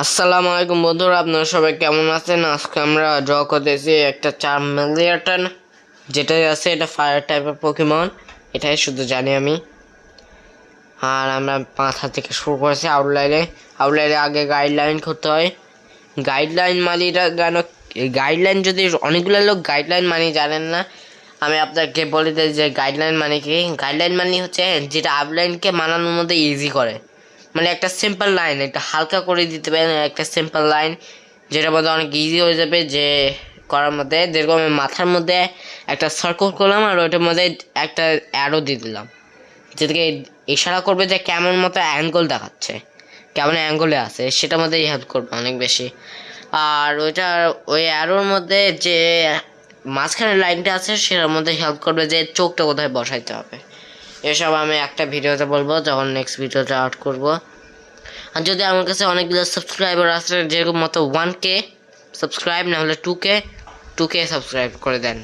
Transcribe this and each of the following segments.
আসসালামু আলাইকুম বন্ধুরা, আপনারা সবাই কেমন আছেন? আজকে আমরা ড্র করতেছি একটা চার্মেলিয়টন, যেটাই আছে এটা ফায়ার টাইপের পোকেমন, এটাই শুধু জানি আমি। আর আমরা মাথা থেকে শুরু করেছি আউটলাইনে আগে গাইডলাইন করতে হয়। গাইডলাইন মানিটা জানো? গাইডলাইন যদি অনেকগুলো লোক গাইডলাইন মানি জানেন না, আমি আপনাকে বলে দিই যে গাইডলাইন মানে কি। গাইডলাইন মানে হচ্ছে যেটা আউটলাইনকে মানানোর মধ্যে ইজি করে, মানে একটা সিম্পল লাইন, একটা হালকা করে দিতে পারেন, একটা সিম্পল লাইন যেটার মধ্যে অনেক ইজি হয়ে যাবে যে করার মধ্যে। যেরকম আমি মাথার মধ্যে একটা সার্কেল করলাম আর ওইটার মধ্যে একটা অ্যারো দিয়ে দিলাম, যেটাকে ইশারা করবে যে কেমন মতো অ্যাঙ্গেল দেখাচ্ছে, কেমন অ্যাঙ্গেলে আছে, সেটার মধ্যেই হেল্প করবে অনেক বেশি। আর ওই অ্যারোর মধ্যে যে মাঝখানে লাইনটা আছে সেটার মধ্যে হেল্প করবে যে চোখটা কোথায় বসাইতে হবে। এসব আমি একটা ভিডিওতে বলবো যখন নেক্সট ভিডিওতে আউট করব। আর যদি আমার কাছে অনেকগুলো সাবস্ক্রাইবার আছে, যেরকম মতো 1K সাবস্ক্রাইব, না হলে 2K সাবস্ক্রাইব করে দেন।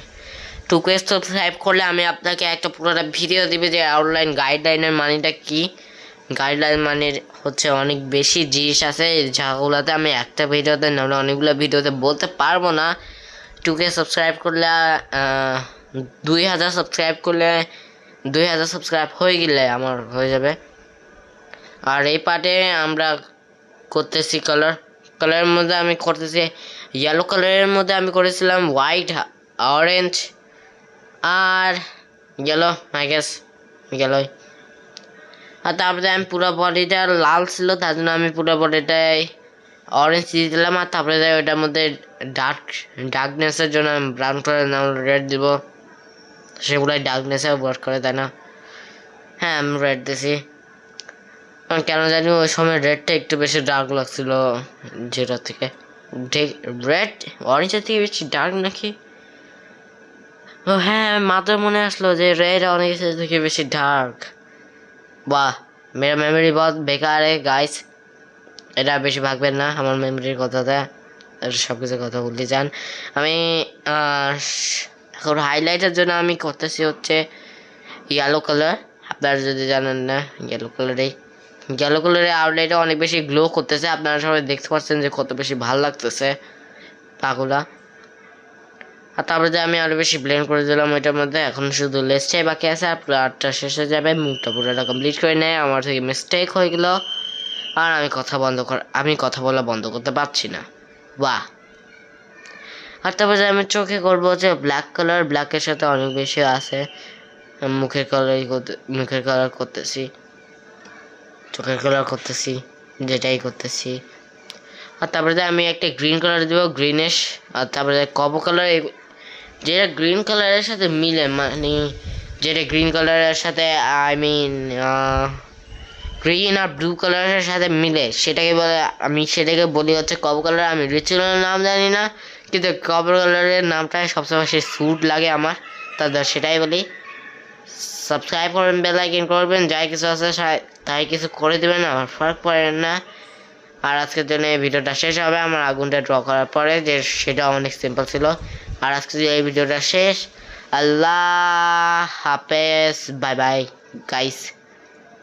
2K সাবস্ক্রাইব করলে আমি আপনাকে একটা পুরোটা ভিডিও দিবে যে আউটলাইন গাইডলাইনের মানিটা কি। গাইডলাইন মানের হচ্ছে অনেক বেশি জিনিস আছে, যাগুলোতে আমি একটা ভিডিওতে না হলে অনেকগুলো ভিডিওতে বলতে পারবো না। 2K সাবস্ক্রাইব করলে 2000 সাবস্ক্রাইব করলে 2000 সাবস্ক্রাইব হয়ে গেলে আমার হয়ে যাবে। আর এই পার্টে আমরা করতেছি কালারের মধ্যে আমি করতেছি ইয়েলো কালারের মধ্যে আমি করেছিলাম হোয়াইট, অরেঞ্জ আর ইয়েলো, আই গেস ইয়েলোই। আর তারপরে আমি পুরো বডিটা লাল ছিল, তার জন্য আমি পুরো বডিটাই অরেঞ্জ দিয়ে দিলাম। আর তারপরে ওইটার মধ্যে ডার্কনেসের জন্য আমি ব্রাউন কালার না রেড দিব, সেগুলোই ডার্কনেসে ওয়ার্ক করে, তাই না? হ্যাঁ, আমি রেড দিছি, কেন জানি ওই সময় রেডটা একটু বেশি ডার্ক লাগছিল, যেটা থেকে রেড অরেঞ্জের থেকে বেশি ডার্ক নাকি। ও হ্যাঁ, মাথায় মনে আসলো যে রেড অরেঞ্জের থেকে বেশি ডার্ক। বাহ, মেরা মেমোরি বহুত বেকার গাইস, এটা বেশি ভাববেন না আমার মেমোরির কথাতে, সব কিছু কথা বলতে চান। আমি এখন হাইলাইটের জন্য আমি করতেছি হচ্ছে ইয়েলো কালার। আপনারা যদি জানেন না, ইয়েলো কালারের আউটলাইনটা অনেক বেশি গ্লো করতেছে, আপনারা সবাই দেখতে পাচ্ছেন যে কত বেশি ভালো লাগতেছে পাগুলা। আর তারপরে যে আমি আরো বেশি ব্লেন্ড করে দিলাম ওইটার মধ্যে। এখন শুধু লেসটাই বাকি আছে, আর আর্টটা শেষ হয়ে যাবে, মুখটা পুরোটা কমপ্লিট করে নেয়। আমার থেকে মিস্টেক হয়ে গেল আর আমি কথা বলা বন্ধ করতে পারছি না। বাহ। আর তারপরে আমি চোখে করবো যে ব্ল্যাক কালার, ব্ল্যাকের সাথে অনেক বেশি আছে। মুখের কালার করতেছি, চোখের কালার করতেছি, যেটাই করতেছি। আর তারপরে আমি একটা গ্রিন কালার দেবো, গ্রিনিশ। আর তারপরে কপো কালার, যেটা গ্রিন কালারের সাথে মিলে, মানে যেটা গ্রিন কালারের সাথে আই মিন গ্রিন আর ব্লু কালারের সাথে মিলে সেটাকে বলে, আমি সেটাকে বলি হচ্ছে কপো কালার। আমি রিচুয়ালের নাম জানি না, কিন্তু কপো কালারের নামটাই সবচেয়ে বেশি স্যুট লাগে আমার, তাদের সেটাই বলি। সাবস্ক্রাইব করবেন, বেল আইকন করবেন, যাই কিছু আছে তাই কিছু করে দেবেন, আমার ফারাক পড়ে না। আর আজকের জন্য এই ভিডিওটা শেষ হবে আমার আগুনটা ড্র করার পরে, যে সেটা অনেক সিম্পল ছিল। আর আজকে এই ভিডিওটা শেষ। আল্লাহ হাফেজ, বাই বাই গাইস।